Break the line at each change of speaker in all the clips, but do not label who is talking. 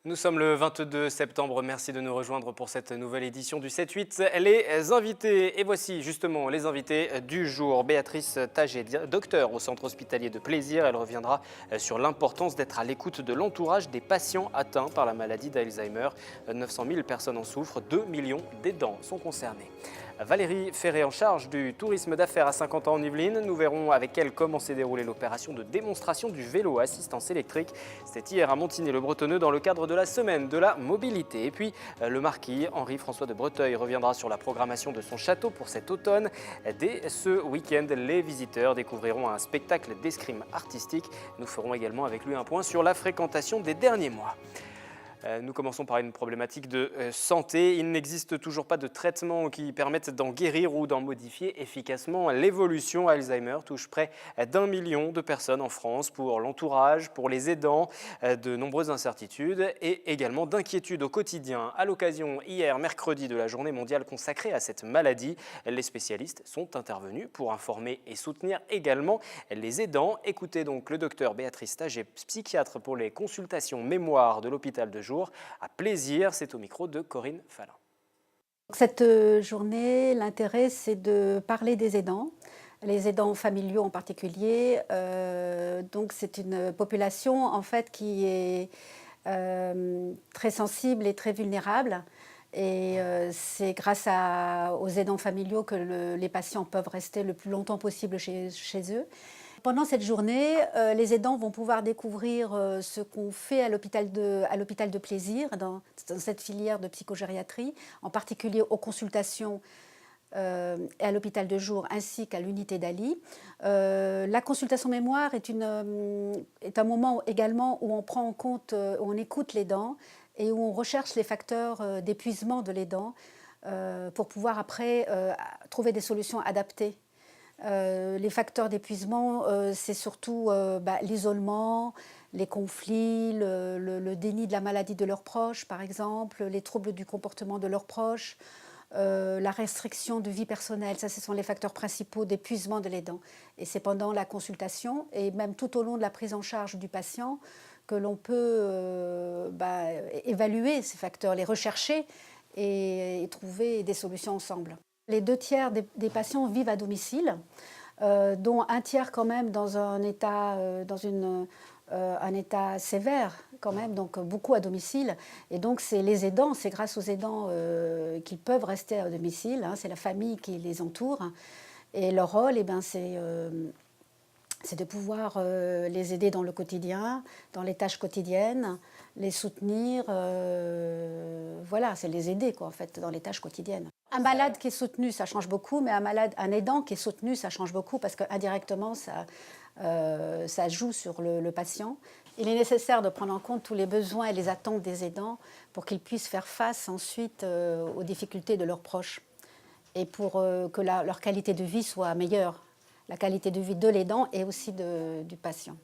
Nous sommes le 22 septembre, merci de nous rejoindre pour cette nouvelle édition du 7-8. Les invités, et voici justement les invités du jour. Béatrice Taget, docteure au centre hospitalier de Plaisir, elle reviendra sur l'importance d'être à l'écoute de l'entourage des patients atteints par la maladie d'Alzheimer. 900 000 personnes en souffrent, 2 millions d'aidants sont concernés. Valérie Ferré, en charge du tourisme d'affaires à Saint-Quentin en Yvelines. Nous verrons avec elle comment s'est déroulée l'opération de démonstration du vélo à assistance électrique. C'était hier à Montigny-le-Bretonneux dans le cadre de la semaine de la mobilité. Et puis le marquis Henri-François de Breteuil reviendra sur la programmation de son château pour cet automne. Dès ce week-end, les visiteurs découvriront un spectacle d'escrime artistique. Nous ferons également avec lui un point sur la fréquentation des derniers mois. Nous commençons par une problématique de santé. Il n'existe toujours pas de traitement qui permette d'en guérir ou d'en modifier efficacement. L'évolution Alzheimer touche près d'1 million de personnes en France. Pour l'entourage, pour les aidants, de nombreuses incertitudes et également d'inquiétudes au quotidien. À l'occasion, hier, mercredi, de la journée mondiale consacrée à cette maladie, les spécialistes sont intervenus pour informer et soutenir également les aidants. Écoutez donc le docteur Béatrice Taget, psychiatre pour les consultations mémoire de l'hôpital de jour à Plaisir. C'est au micro de Corinne Fallin.
Cette journée, l'intérêt, c'est de parler des aidants, les aidants familiaux en particulier. Donc c'est une population en fait qui est très sensible et très vulnérable. Et c'est grâce aux aidants familiaux que les patients peuvent rester le plus longtemps possible chez eux. Pendant cette journée, les aidants vont pouvoir découvrir ce qu'on fait à l'hôpital de Plaisir, dans cette filière de psychogériatrie, en particulier aux consultations et à l'hôpital de jour ainsi qu'à l'unité d'Ali. La consultation mémoire est un moment également où on prend en compte, où on écoute l'aidant et où on recherche les facteurs d'épuisement de l'aidant pour pouvoir après trouver des solutions adaptées. Les facteurs d'épuisement, c'est surtout l'isolement, les conflits, le déni de la maladie de leurs proches, par exemple, les troubles du comportement de leurs proches, la restriction de vie personnelle. Ça, ce sont les facteurs principaux d'épuisement de l'aidant. Et c'est pendant la consultation et même tout au long de la prise en charge du patient que l'on peut évaluer ces facteurs, les rechercher et trouver des solutions ensemble. Les 2/3 des patients vivent à domicile, dont un tiers quand même dans un état, un état sévère quand même, donc beaucoup à domicile. Et donc c'est les aidants, c'est grâce aux aidants qu'ils peuvent rester à domicile, hein, c'est la famille qui les entoure. Et leur rôle, c'est de pouvoir les aider dans le quotidien, dans les tâches quotidiennes, les soutenir, voilà, c'est les aider quoi, en fait, dans les tâches quotidiennes. Un malade qui est soutenu, ça change beaucoup, mais un aidant qui est soutenu, ça change beaucoup parce qu'indirectement, ça joue sur le patient. Il est nécessaire de prendre en compte tous les besoins et les attentes des aidants pour qu'ils puissent faire face ensuite aux difficultés de leurs proches et pour que leur qualité de vie soit meilleure, la qualité de vie de l'aidant et aussi du patient.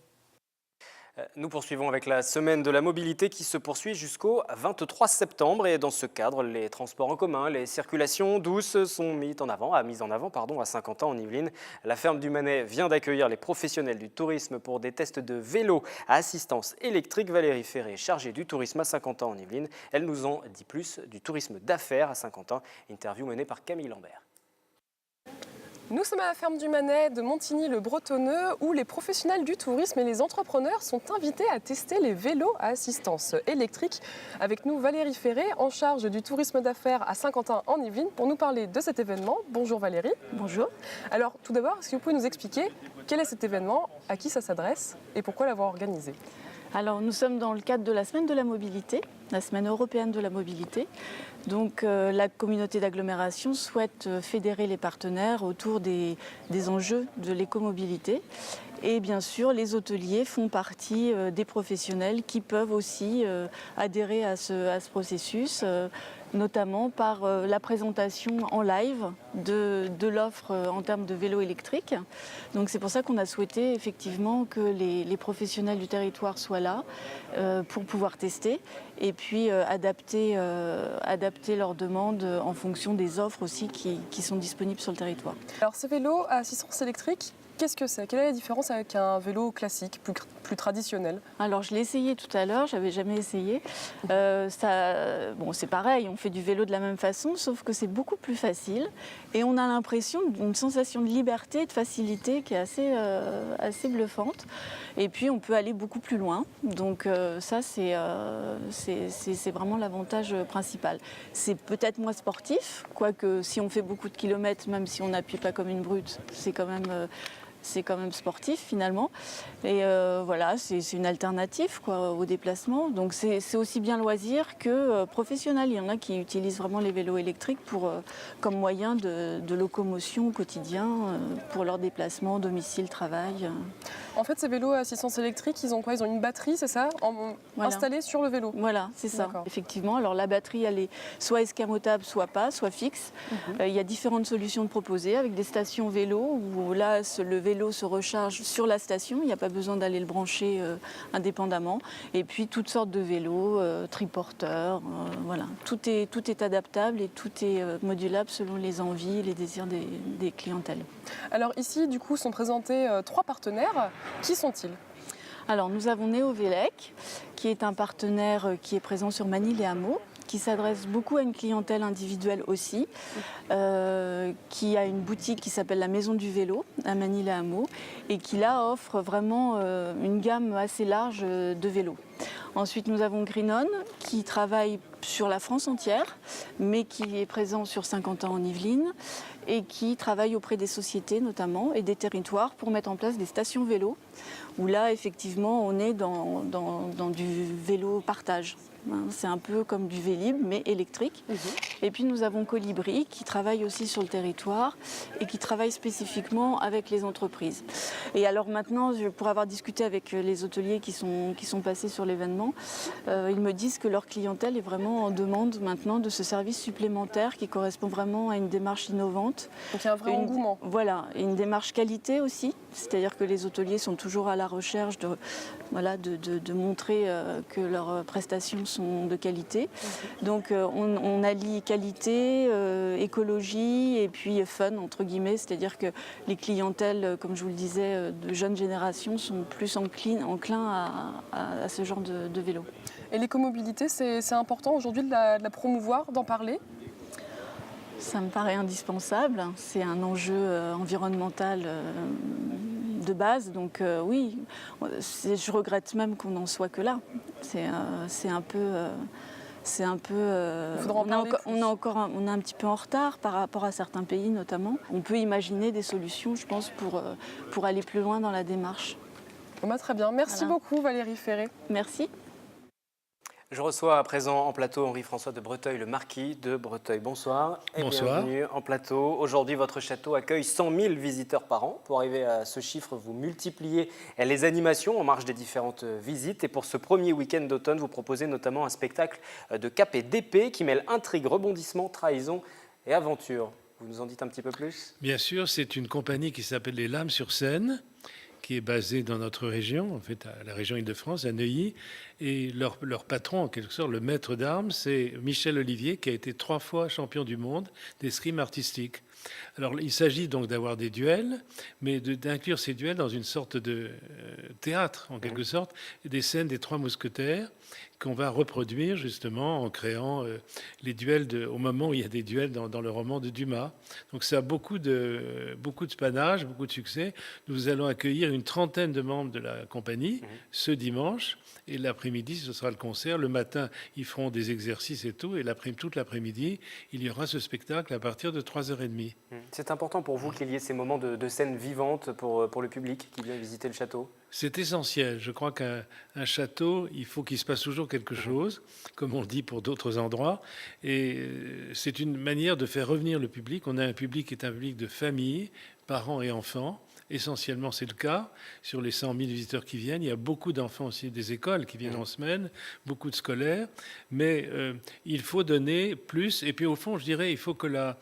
Nous poursuivons avec la semaine de la mobilité qui se poursuit jusqu'au 23 septembre. Et dans ce cadre, les transports en commun, les circulations douces sont mises en avant à Saint-Quentin en Yvelines. La ferme du Manet vient d'accueillir les professionnels du tourisme pour des tests de vélo à assistance électrique. Valérie Ferré, chargée du tourisme à Saint-Quentin en Yvelines, elle nous en dit plus du tourisme d'affaires à Saint-Quentin. Interview menée par Camille Lambert.
Nous sommes à la ferme du Manet de Montigny-le-Bretonneux où les professionnels du tourisme et les entrepreneurs sont invités à tester les vélos à assistance électrique. Avec nous Valérie Ferré, en charge du tourisme d'affaires à Saint-Quentin en Yvelines, pour nous parler de cet événement. Bonjour Valérie.
Bonjour.
Alors tout d'abord, est-ce que vous pouvez nous expliquer quel est cet événement, à qui ça s'adresse et pourquoi l'avoir organisé ?
Alors nous sommes dans le cadre de la semaine de la mobilité, la semaine européenne de la mobilité. Donc la communauté d'agglomération souhaite fédérer les partenaires autour des enjeux de l'écomobilité. Et bien sûr, les hôteliers font partie des professionnels qui peuvent aussi adhérer à ce processus, notamment par la présentation en live de l'offre en termes de vélos électriques. Donc c'est pour ça qu'on a souhaité effectivement que les professionnels du territoire soient là pour pouvoir tester et puis adapter leurs demandes en fonction des offres aussi qui sont disponibles sur le territoire.
Alors ces vélos à assistance électrique, qu'est-ce que c'est? Quelle est la différence avec un vélo classique, plus traditionnel?
Alors je l'ai essayé tout à l'heure, j'avais jamais essayé. C'est pareil, on fait du vélo de la même façon, sauf que c'est beaucoup plus facile et on a l'impression d'une sensation de liberté, de facilité qui est assez bluffante. Et puis on peut aller beaucoup plus loin. Donc ça c'est vraiment l'avantage principal. C'est peut-être moins sportif, quoique si on fait beaucoup de kilomètres, même si on n'appuie pas comme une brute, c'est quand même sportif finalement. Et voilà, c'est une alternative au déplacement. Donc c'est aussi bien loisir que professionnel. Il y en a qui utilisent vraiment les vélos électriques comme moyen de locomotion au quotidien pour leur déplacement, domicile, travail.
En fait, ces vélos à assistance électrique, ils ont quoi? Ils ont une batterie, c'est ça,
Voilà.
installée sur le vélo?
Voilà, c'est ça,
D'accord.
effectivement. Alors la batterie, elle est soit escamotable, soit pas, soit fixe. Il y a différentes solutions de proposer avec des stations vélo où là, le vélo se recharge sur la station. Il n'y a pas besoin d'aller le brancher indépendamment. Et puis toutes sortes de vélos, triporteurs, voilà. Tout est adaptable et tout est modulable selon les envies, les désirs des clientèles.
Alors ici, du coup, sont présentés 3 partenaires. Qui sont-ils?
Alors nous avons Néo-Vélec, qui est un partenaire qui est présent sur Manille-les-Hameaux, qui s'adresse beaucoup à une clientèle individuelle aussi, qui a une boutique qui s'appelle la Maison du Vélo à Manille-les-Hameaux et qui là offre vraiment une gamme assez large de vélos. Ensuite, nous avons Greenon qui travaille sur la France entière, mais qui est présent sur Saint-Quentin en Yvelines et qui travaille auprès des sociétés notamment et des territoires pour mettre en place des stations vélo, où là, effectivement, on est dans du vélo partage. C'est un peu comme du Vélib, mais électrique. Et puis nous avons Colibri qui travaille aussi sur le territoire et qui travaille spécifiquement avec les entreprises. Et alors maintenant, pour avoir discuté avec les hôteliers qui sont passés sur l'événement, ils me disent que leur clientèle est vraiment en demande maintenant de ce service supplémentaire qui correspond vraiment à une démarche innovante.
Donc il y a un vrai engouement.
Voilà, et une démarche qualité aussi, c'est-à-dire que les hôteliers sont toujours à la recherche de montrer que leurs prestations sont de qualité. Donc on allie qualité, écologie et puis fun entre guillemets, c'est-à-dire que les clientèles, comme je vous le disais, de jeunes générations sont plus enclins à ce genre de vélo.
Et l'écomobilité, c'est important aujourd'hui de la promouvoir, d'en parler?
Ça me paraît indispensable, c'est un enjeu environnemental de base, donc oui, je regrette même qu'on n'en soit que là. C'est un peu... on est un petit peu en retard par rapport à certains pays notamment. On peut imaginer des solutions, je pense, pour aller plus loin dans la démarche.
Très bien, merci beaucoup Valérie Ferré.
Merci.
Je reçois à présent en plateau Henri-François de Breteuil, le marquis de Breteuil. Bonsoir et
Bonsoir.
bienvenue en plateau. Aujourd'hui, votre château accueille 100 000 visiteurs par an. Pour arriver à ce chiffre, vous multipliez les animations en marge des différentes visites. Et pour ce premier week-end d'automne, vous proposez notamment un spectacle de cap et d'épée qui mêle intrigue, rebondissement, trahison et aventure. Vous nous en dites un petit peu plus?
Bien sûr, c'est une compagnie qui s'appelle Les Lames sur Seine, qui est basée dans notre région, en fait, à la région Île-de-France, à Neuilly. Et leur patron, en quelque sorte, le maître d'armes, c'est Michel Olivier, qui a été 3 fois champion du monde d'escrime artistique. Alors, il s'agit donc d'avoir des duels, mais d'inclure ces duels dans une sorte de théâtre, en quelque sorte, des scènes des 3 mousquetaires qu'on va reproduire justement en créant les duels au moment où il y a des duels dans le roman de Dumas. Donc ça a beaucoup de panache, beaucoup de succès. Nous allons accueillir une 30aine de membres de la compagnie ce dimanche. Et l'après-midi, ce sera le concert. Le matin, ils feront des exercices et tout. Et toute l'après-midi, il y aura ce spectacle à partir de 3h30.
C'est important pour vous qu'il y ait ces moments de scène vivante pour le public qui vient visiter le château?
C'est essentiel. Je crois qu'un château, il faut qu'il se passe toujours quelque chose, comme on le dit pour d'autres endroits. Et c'est une manière de faire revenir le public. On a un public qui est un public de famille, parents et enfants. Essentiellement, c'est le cas. Sur les 100 000 visiteurs qui viennent, il y a beaucoup d'enfants aussi des écoles qui viennent en semaine, beaucoup de scolaires. Mais il faut donner plus. Et puis, au fond, je dirais, il faut que la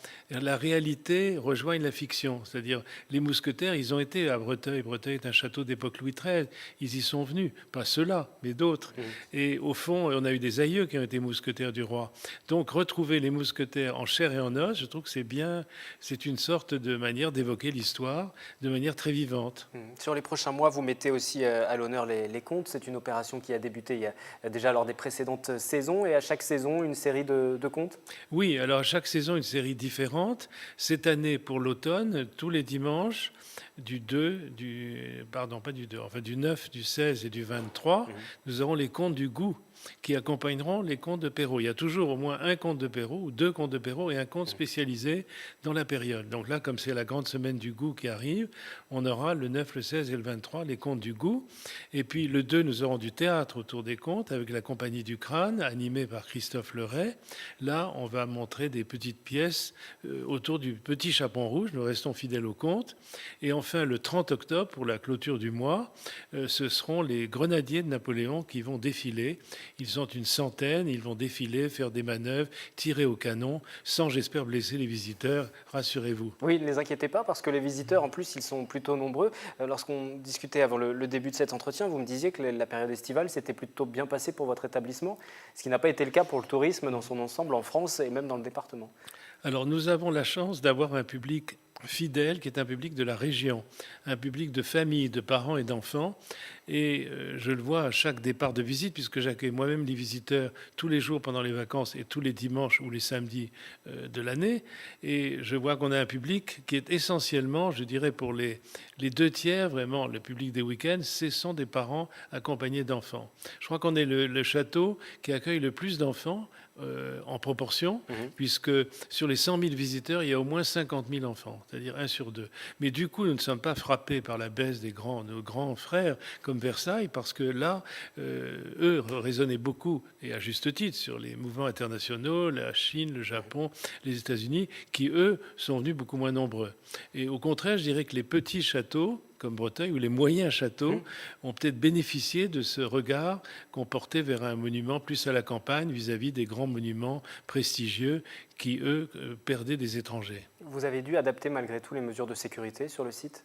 réalité rejoigne la fiction. C'est-à-dire, les mousquetaires, ils ont été à Breteuil. Breteuil est un château d'époque Louis XIII. Ils y sont venus. Pas ceux-là, mais d'autres. Et au fond, on a eu des aïeux qui ont été mousquetaires du roi. Donc, retrouver les mousquetaires en chair et en os, je trouve que c'est bien. C'est une sorte de manière d'évoquer l'histoire de manière très vivante.
Sur les prochains mois, vous mettez aussi à l'honneur les contes. C'est une opération qui a débuté il y a déjà lors des précédentes saisons, et à chaque saison, une série de contes.
Oui, alors à chaque saison, une série différente. Cette année, pour l'automne, tous les dimanches, du 9, du 16 et du 23, nous aurons les contes du goût qui accompagneront les contes de Perrault. Il y a toujours au moins un conte de Perrault ou deux contes de Perrault et un conte spécialisé dans la période. Donc là, comme c'est la grande semaine du goût qui arrive, on aura le 9, le 16 et le 23 les contes du goût. Et puis le 2, nous aurons du théâtre autour des contes avec la compagnie du Crâne, animée par Christophe Leray. Là, on va montrer des petites pièces autour du Petit Chaperon Rouge. Nous restons fidèles aux contes. Et enfin, le 30 octobre, pour la clôture du mois, ce seront les grenadiers de Napoléon qui vont défiler. Ils sont une centaine, ils vont défiler, faire des manœuvres, tirer au canon, sans, j'espère, blesser les visiteurs, rassurez-vous.
Oui, ne les inquiétez pas, parce que les visiteurs, en plus, ils sont plutôt nombreux. Lorsqu'on discutait avant le début de cet entretien, vous me disiez que la période estivale s'était plutôt bien passée pour votre établissement, ce qui n'a pas été le cas pour le tourisme dans son ensemble en France et même dans le département.
Alors, nous avons la chance d'avoir un public fidèle qui est un public de la région, un public de familles, de parents et d'enfants. Et je le vois à chaque départ de visite, puisque j'accueille moi-même les visiteurs tous les jours pendant les vacances et tous les dimanches ou les samedis de l'année. Et je vois qu'on a un public qui est essentiellement, je dirais, pour les 2 tiers, vraiment, le public des week-ends, ce sont des parents accompagnés d'enfants. Je crois qu'on est le château qui accueille le plus d'enfants en proportion, puisque sur les 100 000 visiteurs, il y a au moins 50 000 enfants, c'est-à-dire 1 sur 2. Mais du coup, nous ne sommes pas frappés par la baisse nos grands frères, comme Versailles, parce que là, eux raisonnaient beaucoup, et à juste titre, sur les mouvements internationaux, la Chine, le Japon, les États-Unis, qui, eux, sont venus beaucoup moins nombreux. Et au contraire, je dirais que les petits châteaux, comme Breteuil, ou les moyens châteaux, ont peut-être bénéficié de ce regard qu'on portait vers un monument plus à la campagne vis-à-vis des grands monuments prestigieux qui, eux, perdaient des étrangers.
Vous avez dû adapter malgré tout les mesures de sécurité sur le site ?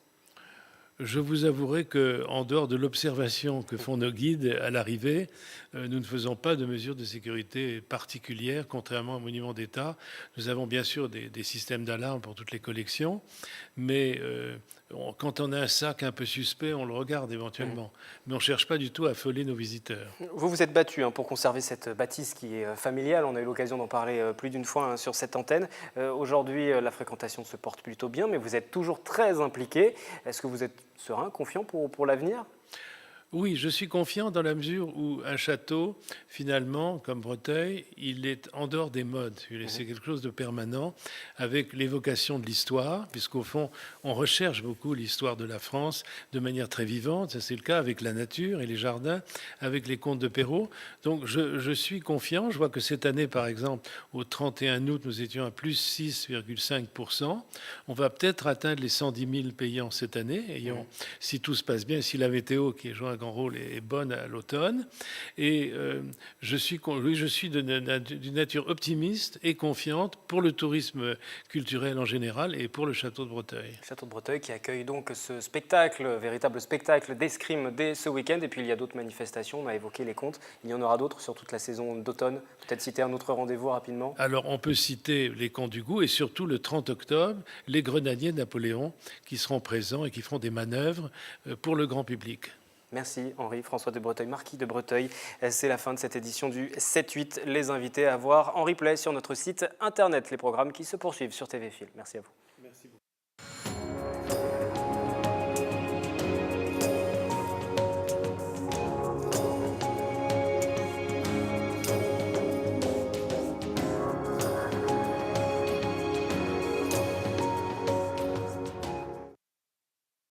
Je vous avouerai qu'en dehors de l'observation que font nos guides à l'arrivée, nous ne faisons pas de mesures de sécurité particulières, contrairement aux monuments d'État. Nous avons bien sûr des systèmes d'alarme pour toutes les collections, mais quand on a un sac un peu suspect, on le regarde éventuellement. Mais on ne cherche pas du tout à affoler nos visiteurs.
Vous vous êtes battu pour conserver cette bâtisse qui est familiale. On a eu l'occasion d'en parler plus d'une fois sur cette antenne. Aujourd'hui, la fréquentation se porte plutôt bien, mais vous êtes toujours très impliqué. Est-ce que vous êtes serein, confiant pour l'avenir ?
Oui, je suis confiant dans la mesure où un château, finalement, comme Breteuil, il est en dehors des modes. C'est quelque chose de permanent, avec l'évocation de l'histoire, puisqu'au fond, on recherche beaucoup l'histoire de la France de manière très vivante. Ça, c'est le cas avec la nature et les jardins, avec les contes de Perrault. Donc, je suis confiant. Je vois que cette année, par exemple, au 31 août, nous étions à plus 6,5%. On va peut-être atteindre les 110 000 payants cette année, si tout se passe bien, si la météo, qui joue un grand rôle, est bonne à l'automne. Et je suis d'une nature optimiste et confiante pour le tourisme culturel en général et pour le château de Breteuil.
Le château de Breteuil qui accueille donc ce spectacle, véritable spectacle d'escrime dès ce week-end. Et puis il y a d'autres manifestations, on a évoqué les contes. Il y en aura d'autres sur toute la saison d'automne. Peut-être citer un autre rendez-vous rapidement.
Alors on peut citer les contes du goût et surtout le 30 octobre, les grenadiers de Napoléon qui seront présents et qui feront des manœuvres pour le grand public.
Merci Henri-François de Breteuil, marquis de Breteuil. C'est la fin de cette édition du 7-8. Les invités à voir en replay sur notre site internet. Les programmes qui se poursuivent sur TV Film. Merci à vous.
Merci beaucoup.